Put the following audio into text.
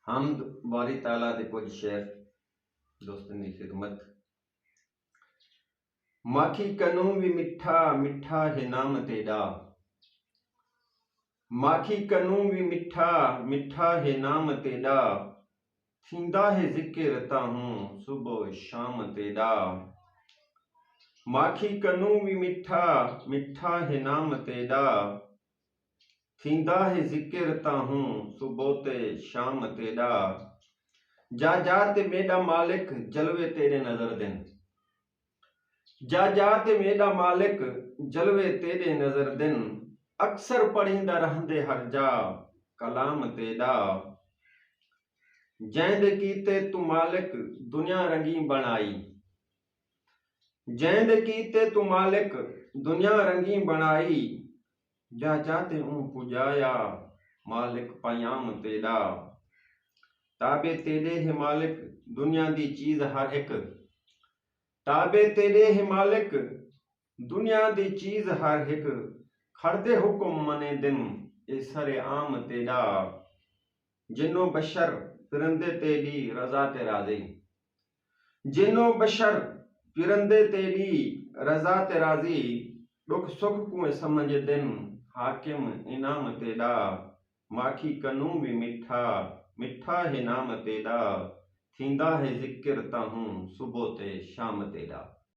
हम्द बारी ताला दे कुछ शेर दोस्तों की खिदमत। माखी कनू भी मिठा मिठा है नाम तेरा, माखी कनू भी मिठा मिठा है नाम तेरा, थींदा है जिक्र रता हूँ सुबह शाम तेरा। माखी कनू भी मिठा मिठा है नाम तेरा, थींदा है जिक्र रता हूँ सुबह ते शाम तेरा। जा जा ते मेरा मालिक जलवे तेरे नजर दिन, जा जा ते मेरा मालिक जलवे तेरे नजर दिन, अक्सर पढ़ींदा रहंदे हर जा कलाम तेरा। जैंद कीते तू मालिक दुनिया रंगी बनाई, जैंद कीते तू मालिक दुनिया रंगी बनाई, जा जाते ऊं पुजाया मालिक पयाम तेरा। ताबे तेरे है मालिक दुनिया दी चीज हर एक, ताबे तेरे है मालिक दुनिया दी चीज हर एक, खड़दे हुक्म मने दिन ए सरे आम तेरा। जिन्नो बशर फिरंदे तेरी रजा ते राजी, जिन्नो बशर फिरंदे तेरी रजा ते राजी, दुख सुख कुएं समझ दिन हाकिम इनाम तेरा। माखी कनू भी मिठा मिठा है नाम तेरा, थींदा है जिक्र ता हूँ सुबह ते शाम तेरा।